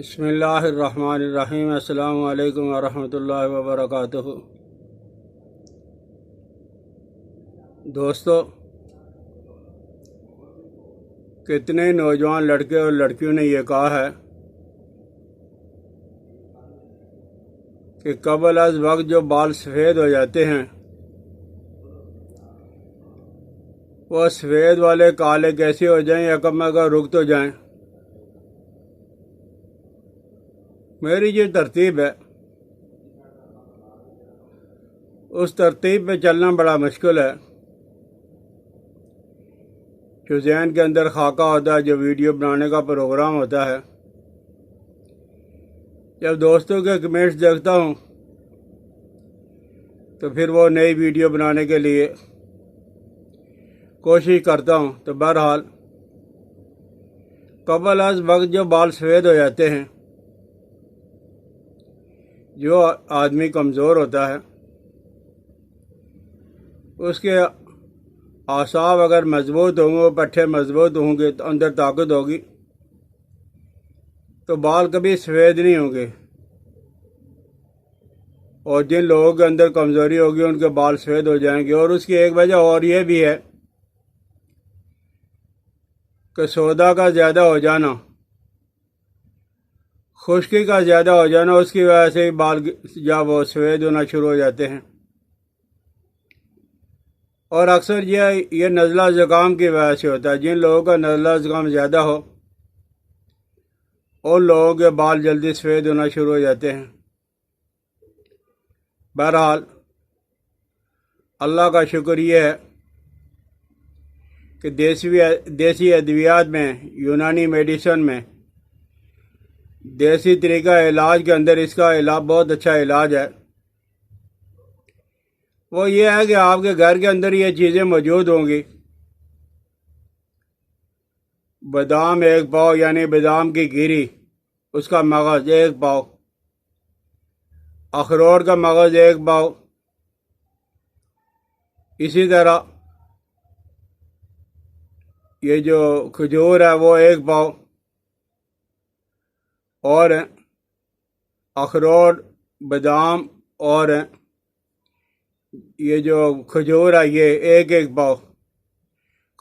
بسم اللہ الرحمن الرحیم۔ السلام علیکم ورحمۃ اللہ وبرکاتہ۔ دوستو، کتنے نوجوان لڑکے اور لڑکیوں نے یہ کہا ہے کہ قبل از وقت جو بال سفید ہو جاتے ہیں وہ سفید والے کالے کیسے ہو جائیں یا کم از کم رک تو جائیں۔ میری جو ترتیب ہے اس ترتیب پہ چلنا بڑا مشکل ہے۔ جو ذہن کے اندر خاکہ ہوتا ہے، جو ویڈیو بنانے کا پروگرام ہوتا ہے، جب دوستوں کے کمنٹس دیکھتا ہوں تو پھر وہ نئی ویڈیو بنانے کے لیے کوشش کرتا ہوں۔ تو بہرحال قبل از وقت جو بال سفید ہو جاتے ہیں، جو آدمی کمزور ہوتا ہے اس کے اعصاب اگر مضبوط ہوں گے، پٹھے مضبوط ہوں گے تو اندر طاقت ہوگی تو بال کبھی سفید نہیں ہوں گے، اور جن لوگوں کے اندر کمزوری ہوگی ان کے بال سفید ہو جائیں گے۔ اور اس کی ایک وجہ اور یہ بھی ہے کہ سودا کا زیادہ ہو جانا، خشکی کا زیادہ ہو جانا، اس کی وجہ سے بال جب وہ سفید ہونا شروع ہو جاتے ہیں۔ اور اکثر یہ نزلہ زکام کی وجہ سے ہوتا ہے۔ جن لوگوں کا نزلہ زکام زیادہ ہو ان لوگوں کے بال جلدی سفید ہونا شروع ہو جاتے ہیں۔ بہرحال اللہ کا شکر یہ ہے کہ دیسی ادویات میں، یونانی میڈیسن میں، دیسی طریقہ علاج کے اندر اس کا علاج بہت اچھا علاج ہے۔ وہ یہ ہے کہ آپ کے گھر کے اندر یہ چیزیں موجود ہوں گی۔ بادام 1 پاؤ، یعنی بادام کی گیری، اس کا مغز 1 پاؤ، اخروٹ کا مغز 1 پاؤ، اسی طرح یہ جو کھجور ہے وہ 1 پاؤ، اور اخروٹ، بادام اور یہ جو کھجور ہے یہ 1 پاؤ۔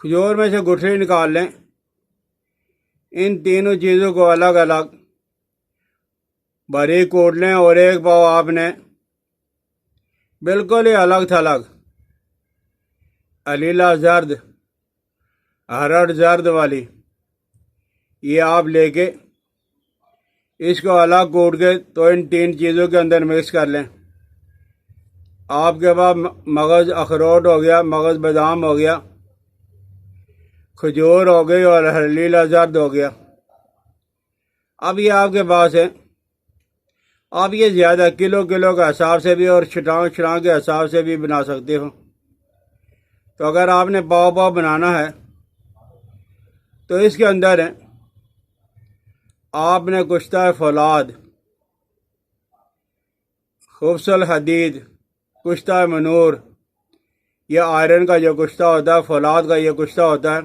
کھجور میں سے گٹھلی نکال لیں۔ ان تینوں چیزوں کو الگ الگ باریک کوٹ لیں، اور 1 پاؤ آپ نے بالکل ہی الگ تھلگ علیلہ زرد، ہرڑ زرد والی، یہ آپ لے کے اس کو الگ کوٹ کے تو ان 3 چیزوں کے اندر مکس کر لیں۔ آپ کے پاس مغز اخروٹ ہو گیا، مغز بادام ہو گیا، کھجور ہو گئی اور ہلیلا زرد ہو گیا۔ اب یہ آپ کے پاس ہے۔ آپ یہ زیادہ کلو کے حساب سے بھی اور چھٹانگ کے حساب سے بھی بنا سکتے ہو۔ تو اگر آپ نے پاؤ بنانا ہے تو اس کے اندر ہے آپ نے کشتہ فولاد، خبز الحدید، کشتہ منور، یہ آئرن کا جو کشتہ ہوتا ہے، فولاد کا یہ کشتہ ہوتا ہے،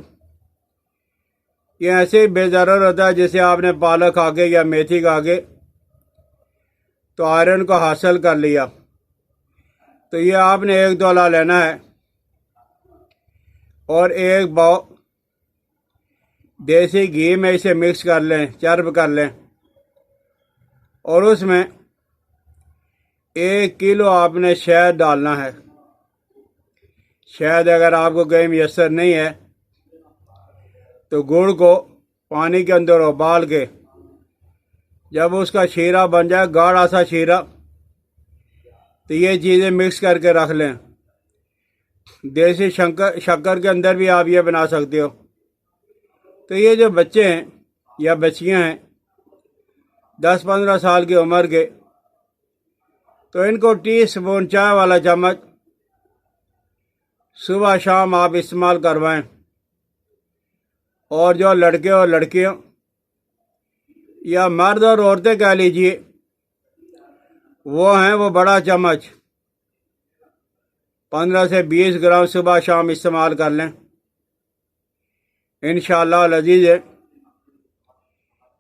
یہ ایسے ہی بے ضرر ہوتا ہے جیسے آپ نے پالک کھا کے یا میتھی کھا کے تو آئرن کو حاصل کر لیا۔ تو یہ آپ نے 1 تولہ لینا ہے اور 1 پاؤ دیسی گھی میں اسے مکس کر لیں، چرب کر لیں، اور اس میں 1 کلو آپ نے شہد ڈالنا ہے۔ شہد اگر آپ کو کہیں میسر نہیں ہے تو گڑ کو پانی کے اندر ابال کے جب اس کا شیرہ بن جائے، گاڑھا سا شیرہ، تو یہ چیزیں مکس کر کے رکھ لیں۔ دیسی شکر کے اندر بھی آپ یہ بنا سکتے ہو۔ تو یہ جو بچے ہیں یا بچیاں ہیں 10-15 سال کی عمر کے، تو ان کو ٹی اسپون، چائے والا چمچ، صبح شام آپ استعمال کروائیں۔ اور جو لڑکے اور لڑکیاں یا مرد اور عورتیں کہہ لیجئے، وہ ہیں وہ بڑا چمچ 15 سے 20 گرام صبح شام استعمال کر لیں۔ انشاءاللہ العزیز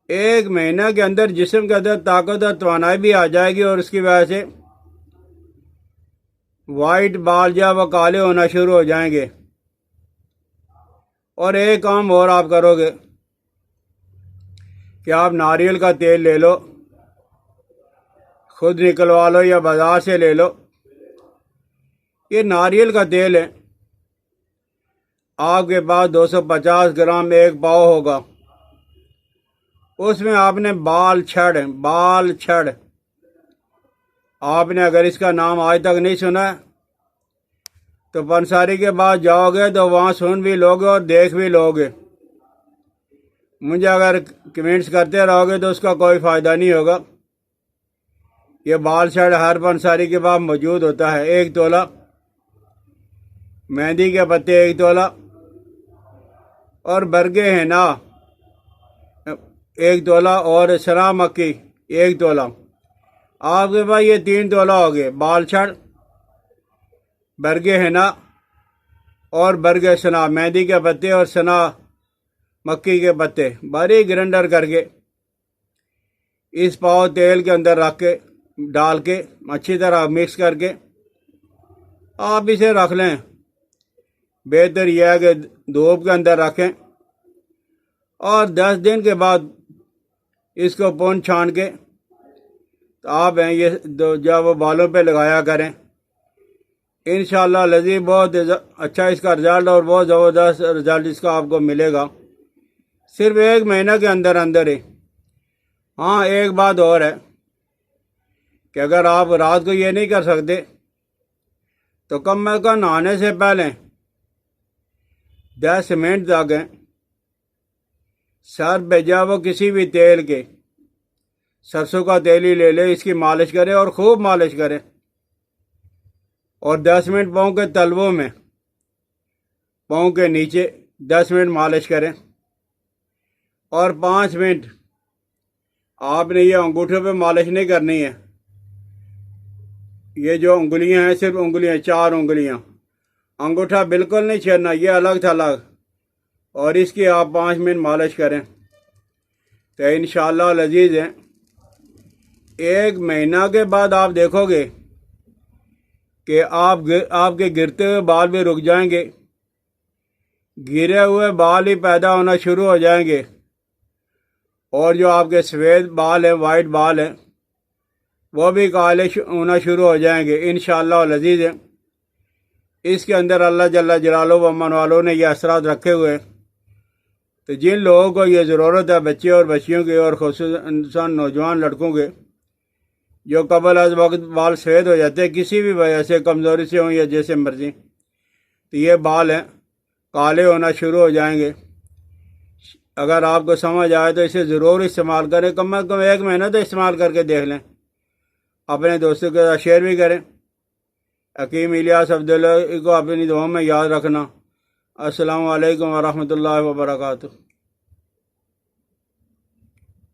ایک مہینہ کے اندر جسم کے اندر طاقت اور توانائی بھی آ جائے گی، اور اس کی وجہ سے وائٹ بال جو ہے وہ کالے ہونا شروع ہو جائیں گے۔ اور ایک کام اور آپ کرو گے کہ آپ ناریل کا تیل لے لو، خود نکلوا لو یا بازار سے لے لو۔ یہ ناریل کا تیل ہے، آپ کے پاس 250 گرام ایک پاؤ ہوگا۔ اس میں آپ نے بال چھڑ آپ نے اگر اس کا نام آج تک نہیں سنا تو پنساری کے بعد جاؤ گے تو وہاں سن بھی لوگے اور دیکھ بھی لوگے۔ مجھے اگر کمنٹس کرتے رہو گے تو اس کا کوئی فائدہ نہیں ہوگا۔ یہ بال چھڑ ہر پنساری کے بعد موجود ہوتا ہے۔ 1 تولہ مہندی کے پتے، 1 تولہ، اور برگے ہنا 1 تولہ، اور سنا مکی 1 تولہ۔ آپ کے پاس یہ 3 تولہ ہو گئے، بال چھڑ، برگے ہنا اور برگے سنا، مہندی کے پتے اور سنا مکی کے پتے، باریک گرینڈر کر کے اس پاؤ تیل کے اندر رکھ کے ڈال کے اچھی طرح مکس کر کے آپ اسے رکھ لیں۔ بہتر یہ ہے کہ دھوپ کے اندر رکھیں، اور 10 دن کے بعد اس کو پون چھان کے تو آپ یہ جب وہ بالوں پہ لگایا کریں۔ انشاءاللہ لذیذ بہت اچھا اس کا رزلٹ، اور بہت زبردست رزلٹ اس کا آپ کو ملے گا صرف 1 مہینہ کے اندر ہی۔ ہاں ایک بات اور ہے کہ اگر آپ رات کو یہ نہیں کر سکتے تو کم از کم نہانے سے پہلے 10 منٹ تک سر پہ جب وہ کسی بھی تیل کے، سرسوں کا تیل ہی لے لے، اس کی مالش کرے اور خوب مالش کرے، اور 10 منٹ پاؤں کے تلووں میں، پاؤں کے نیچے 10 منٹ مالش کریں، اور 5 منٹ آپ نے یہ انگوٹھوں پہ مالش نہیں کرنی ہے۔ یہ جو انگلیاں ہیں صرف انگلیاں، 4 انگلیاں، انگوٹھا بالکل نہیں چھیڑنا، یہ الگ تھلگ، اور اس کی آپ 5 منٹ مالش کریں تو انشاءاللہ لذیذ ہے۔ 1 مہینہ کے بعد آپ دیکھو گے کہ آپ کے گرتے ہوئے بال بھی رک جائیں گے، گرے ہوئے بال ہی پیدا ہونا شروع ہو جائیں گے، اور جو آپ کے سفید بال ہیں، وائٹ بال ہیں، وہ بھی کالے ہونا شروع ہو جائیں گے انشاءاللہ لذیذ ہے۔ اس کے اندر اللہ جل جلالہ و من والوں نے یہ اثرات رکھے ہوئے، تو جن لوگوں کو یہ ضرورت ہے، بچے اور بچیوں کے، اور خصوصاً نوجوان لڑکوں کے جو قبل از وقت بال سفید ہو جاتے ہیں کسی بھی وجہ سے، کمزوری سے ہوں یا جیسے مرضی، تو یہ بال ہیں کالے ہونا شروع ہو جائیں گے۔ اگر آپ کو سمجھ آئے تو اسے ضرور استعمال کریں، کم از کم 1 مہینہ تو استعمال کر کے دیکھ لیں، اپنے دوستوں کے ساتھ شیئر بھی کریں۔ حکیم الیاس عبداللہ کو اپنی دعاؤں میں یاد رکھنا۔ السلام علیکم ورحمۃ اللہ وبرکاتہ۔